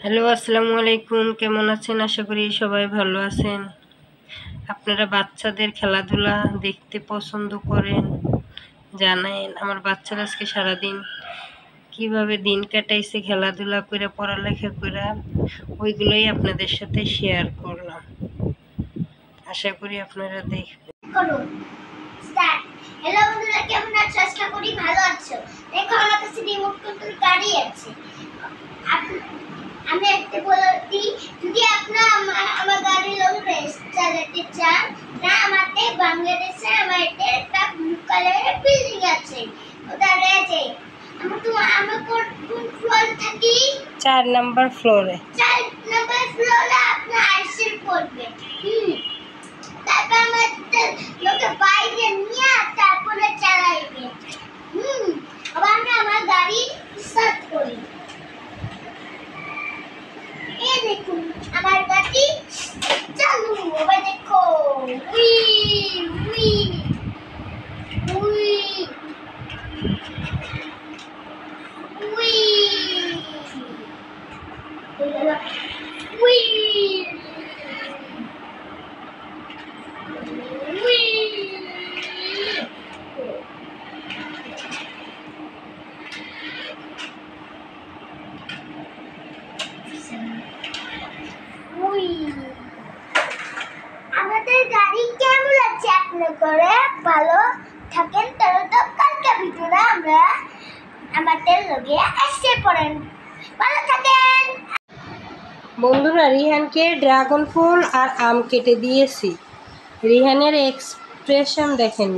Hello, আসসালামু আলাইকুম। কেমন আছেন? আশা করি সবাই ভালো আছেন। আপনারা বাচ্চাদের খেলাধুলা দেখতে পছন্দ করেন জানেন। আমার বাচ্চারা আজকে সারাদিন কিভাবে দিন কাটাইছে খেলাধুলা করে, পড়ালেখা করে, ওইগুলোই আপনাদের সাথে শেয়ার করলাম। আশা করি আপনারা দেখবেন। হ্যালো বন্ধুরা, কেমন আছো? আশা করি ভালো আছো। দেখো, আমার কাছে রিমোট কন্ট্রোল গাড়ি আছে। আমি একটা বলতি, যদি আপনারা আমার গাড়ির লোক রেস চালাতে চান না, আমাদের বাংলাদেশে আমাদের একটা ব্লু কালারের বিল্ডিং আছে, ওটা রয়েছে। আমার কোন ফ্লোরে থাকি? 4 নাম্বার ফ্লোরে। 4 নাম্বার ফ্লোরে আপনার আইসির পড়বে। তারপর আমাদের লোকে বাইরে নিয়ে তারপরে চালাইবে। আবার আমি আমার গাড়ি স্টার্ট করি। এই দেখুন আমার গাড়ি চালু। এবার দেখো, we we we we we আমাদের গাড়ি কেমন লাগছে? আপনি করে ভালো থাকেন, তাহলে তো কালকে ভিডিওটা আমরা আমাদের লগে আসতে পারেন। ভালো থাকেন বন্ধুরা, রিহানকে ড্রাগন ফল আর আম কেটে দিয়েছি। রিহানের এক্সপ্রেশন দেখেন।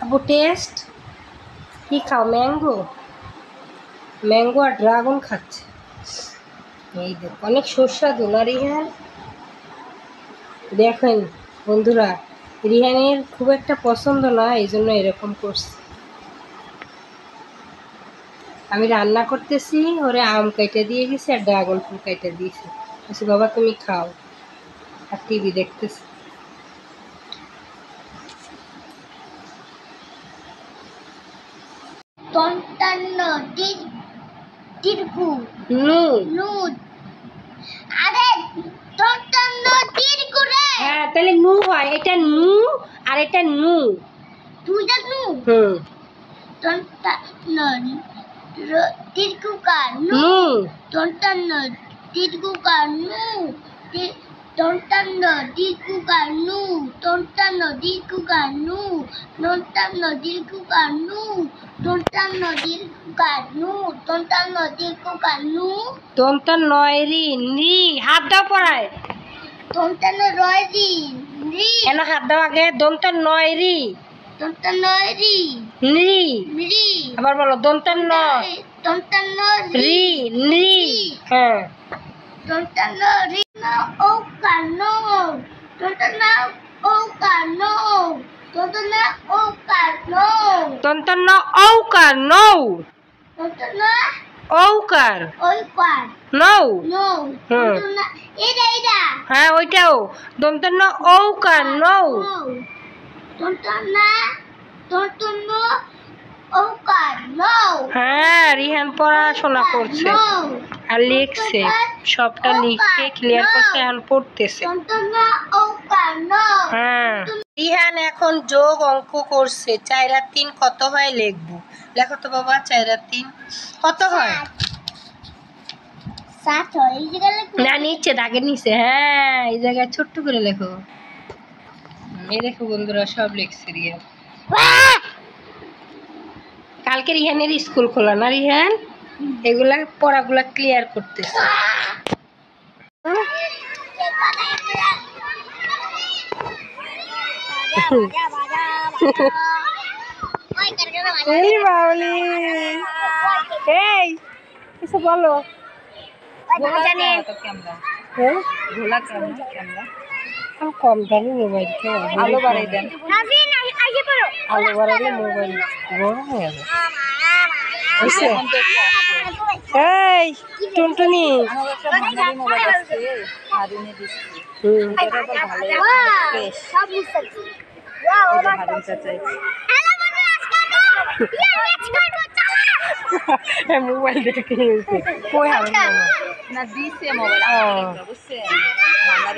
আপু টেস্ট কি খাও? ম্যাঙ্গো আর ড্রাগন খাচ্ছে। এই দেখ, অনেক সুস্বাদু না রিহান? দেখেন বন্ধুরা, রিহানের খুব একটা পছন্দ না, এই জন্য এরকম করছে। আমি রান্না করতেছি, ওরে আম কেটে দিয়ে গেছি আর ড্রাগন ফল কেটে দিয়েছি। বলছি বাবা তুমি খাও, আর টিভি দেখতেছি। হ্যাঁ, তাহলে নু হয়। এটা নু আর এটা নু। দন্তান নয় রি নি। হাত দাও পড়ায়। কেন হাত দাও আগে? দন্তান নয় রি নি। আবার বলো দন্তান ন রি নি। হ্যাঁ, দন্তান ন ঔকার নৌ। ঔকার নৌ। হ্যাঁ, ওইটাও দন্তান ন ঔকার নৌ। হ্যাঁ, রিহান পড়াশোনা করছে আর লিখছে, সবটা লিখে ক্লিয়ার করছে, এখন পড়তেছে। হ্যাঁ, রিহান এখন যোগ অঙ্ক করছে। 4 আর 3 কত হয় লিখবো। লেখো তো বাবা, 4 আর 3 কত হয়? 7 হয়। না, নিচে দাগের নিচে। হ্যাঁ, এই জায়গায় ছোট্ট করে লেখো। এই দেখো বন্ধুরা, সব লিখছে রিহান। কালকে রিহানের স্কুল খোলা না রিহান? এগুলা পড়াগুলা ক্লিয়ার করতেছে। এই কিছু বলো। কম দামি মোবাইল, আলো বাড়াই দেন। আলো বাড়াইলে মোবাইল গরম হয়ে যাবে। এই টুনটুনি, মোবাইল দেখে কই হারুন আপনার দিছে মোবাইল আমার বুঝছেন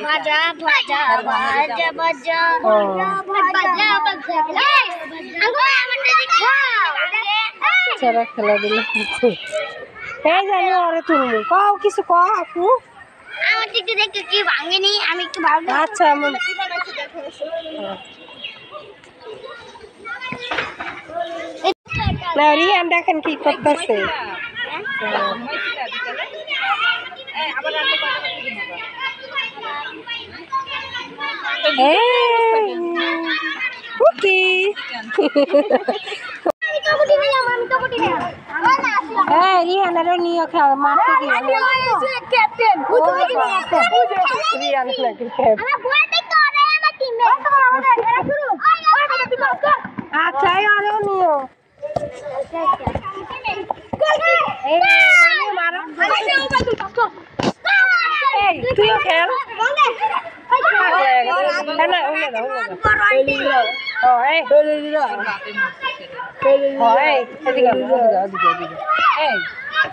ভাজা ভাজা ভাজা ভাজা ভাজা ভাজা আঙ্গো আমারটা দেখাও ছাড়া খেলাধুলা করছে এই জানি ওরে তুমি কও কিছু কও আপু আমার একটু দেখতে কি ভাঙেনি আমি একটু ভাঙবো আচ্ছা আমি না রিয়ান দেখেন কি করতেছে আবার রাতে কটা বাজে দিন কুকি হ্যাঁ রিয়ানের নিয়ে খেল মারতে দিয়ে ক্যাপ্টেন রিয়ান আচ্ছা আরো নিও তুইও খেল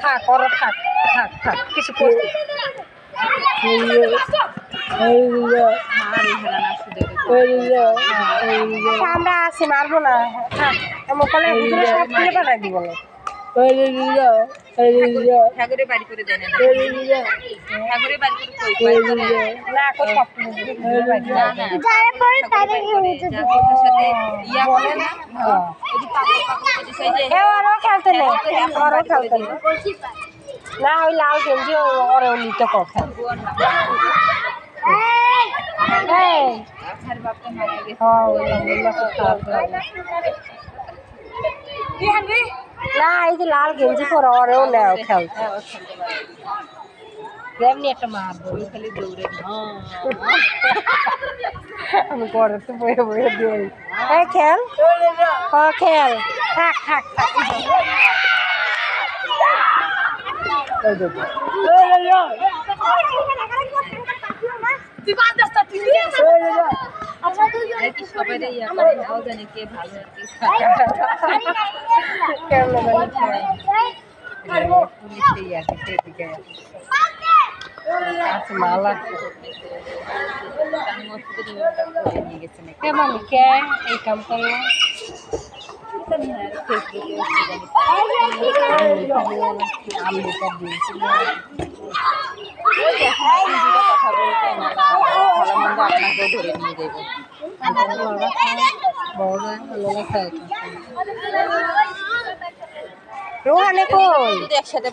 থাক ওরা থাক থাক থাক কিছু করতে আমরা আছি মারবো না মোকালে সব কিনে পাঠাই দিব ঠাকুরের বাড়ি করে দেয় না ঠাকুরের বাড়ি করে না কত সাথে ইয়া করে না ওরাও খেলতে নেই ওরাও খেলতে নেই না ওই লাল গেঞ্জি ওরাও নিতে কথা না এই যে লাল গেঞ্জি পরে ওরেও নেও খেলতে এমনি একটা মারবো খালি দৌড়ে আমি ঘরে তো বয়ে বয়ে দিই এই খেল খেল থাক থাক থাক সবাই ইয়া করে নাও জানে কে ভালো পুলিশে ইয়া সেদিকে মালা নিয়ে গেছে নাকি কেমন কে এই কাম করলো কথা বলতে ভালো মন্দ আপনাকেও ধরে নিয়ে যাবে রোহানে কই যদি একসাথে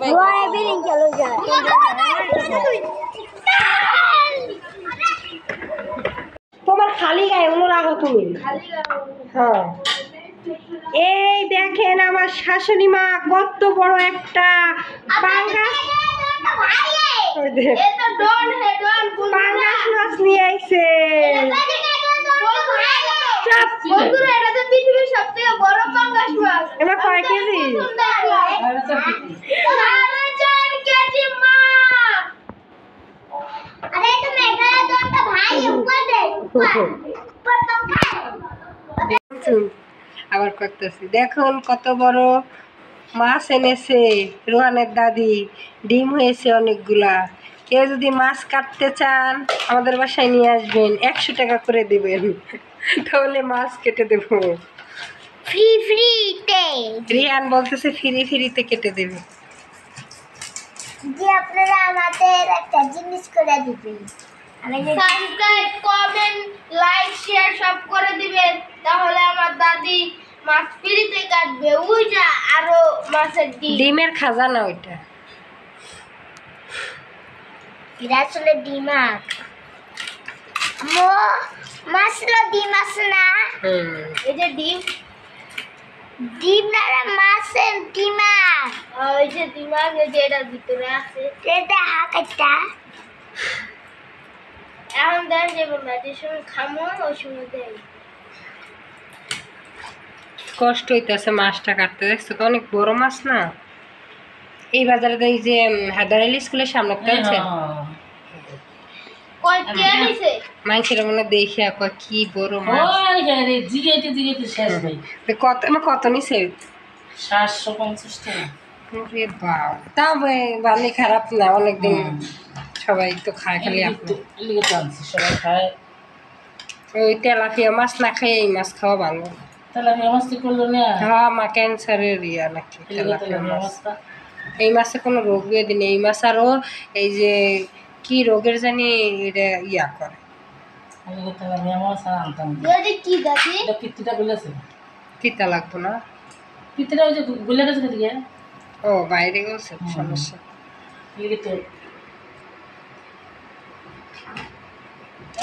তোমার খালি গায়ে অন্য রাখো তুমি হ্যাঁ এই দেখেন আমার শাশুড়ি মা কত বড় একটা পাঙ্গাস পাঙ্গাস মাছ নিয়ে আইছে এবার কয় কেজি আবার করতেছি দেখুন কত বড় মাছ এনেছে রোহানের দাদি ডিম হয়েছে অনেকগুলা কেউ যদি মাছ কাটতে চান আমাদের বাসায় নিয়ে আসবেন 100 টাকা করে দেবেন তাহলে মাছ কেটে দেবো ফ্রি ফ্রিতে রিহান বলতেছে ফ্রি ফ্রিতে কেটে দেবে যে আপনারা আমাদের একটা জিনিস করে দিবেন সাবস্ক্রাইব কমেন্ট লাইক শেয়ার সব করে দিবেন তাহলে আমার দাদি মাছ ফ্রিতে কাটবে ওইটা আরো মাছের ডিমের খাজানা ওইটা এটা আসলে ডিমাক মাছলো ডিম আছে না এই যে ডিম ডিম না মাছের ডিমাক ওই যে ডিমাক এই যে এটার ভিতরে আছে এটা হাকাটা এখন দেন যাবো না যে সময় খামো ওই সময় দেয় কষ্ট হইতেছে মাছটা কাটতে দেখছো তো অনেক বড় মাছ না এই বাজারে তো এই যে হায়দার আলী স্কুলের সামনে আছে মানুষের মনে দেখে কি বড় মাছ কত নিছে 750 টাকা ওরে বাবা, তাও ভালোই, খারাপ না, অনেকদিন সবাই তো খায়, খালি আপনি। লিগে তো আনছি, সবাই খায়। ওই তেলাপিয়া মাছ না খেয়ে এই মাছ খাওয়া ভালো। তেলাপিয়া মাছটি করলো না, হ্যাঁ, মা ক্যান্সারের ইয়া নাকি তেলাপিয়া মাছ। এই মাছে কোনো রোগ ব্যাধি নেই, এই মাছ আরও এই যে কি রোগের জানি এটা ইয়া করে। তেলাপিয়া মাছ আর আনতাম না। এটা কি দাদি? এটা পিত্তিটা গলেছে, তিতা লাগবো না? পিত্তিটা ওই যে গলে গেছে দিকে। ও, বাইরে গেছে, সমস্যা। লিগে তো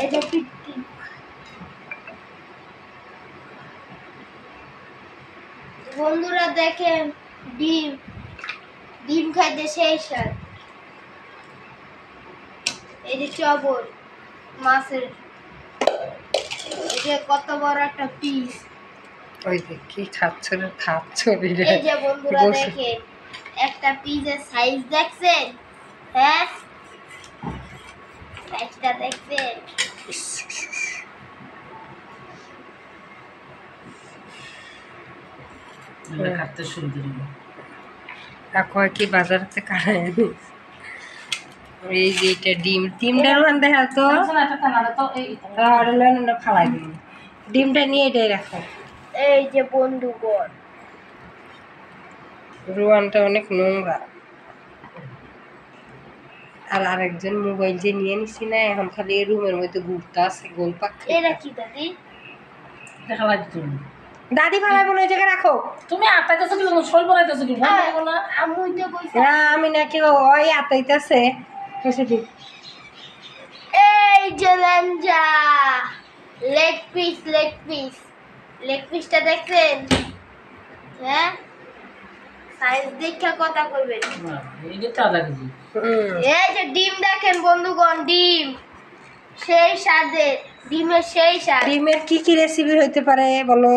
এটা পিটি। বন্ধুরা দেখেন, ডিম ডিম খাইতে সেই স্বাদ। এই যে চবর মাছের, এই যে কত বড় একটা পিস। ওই যে কি খাচ্ছ রে, খাচ্ছ রে। এই যে বন্ধুরা বসে। দেখেন, একটা পিসের সাইজ দেখছেন? হ্যাঁ, সাইজটা দেখছেন? কাটতে শুরু করি। কয় কি বাজার থেকে আনে। এই যে এটা ডিম, ডিমটার মান দেখা তো ফালাই দিন, ডিমটা নিয়ে এটাই রাখো। এই যে বন্ধুগণ, রুয়ানটা অনেক নোংরা। আর আরেকজন মোবাইল যে নিয়ে নিছি না, এখন খালি রুমের মধ্যে ঘুরতে আছে গোল পাখি। এটা কি দাদি? দেখা লাগে তুমি দাদি ফালাইবো না, ওই জায়গায় রাখো। তুমি আটাইতেছো কি, শোল পড়াইতেছো কি? না আমি তো কইছি। না, আমি নাকি ওই আতাইতেছে। এই যে লেঞ্জা, leg piece, leg piece, leg পিসটা দেখছেন? হ্যাঁ, সাইজ দেখে কথা কইবেন। এইটা তো আলাদা কিছু। এই যে ডিম দেখেন বন্ধুগণ, ডিম সেই স্বাদের, ডিমের সেই স্বাদ। ডিমের কি কি রেসিপি হইতে পারে বলো?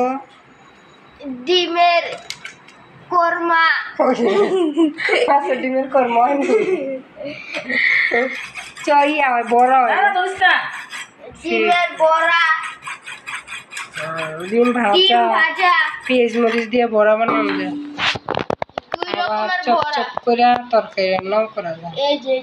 ডিমের কোরমা, আচ্ছা, ডিমের কর্ম চই আমার বড় হয়। ডিমের বড়া, ডিম ডিম ভাজা, ভাজা, পেঁয়াজ মরিচ দিয়ে বড়া বানানো যায়। দুই আবার রকমের বড়া। চপ চপ করে তরকারি রান্নাও করা যায়। এই যে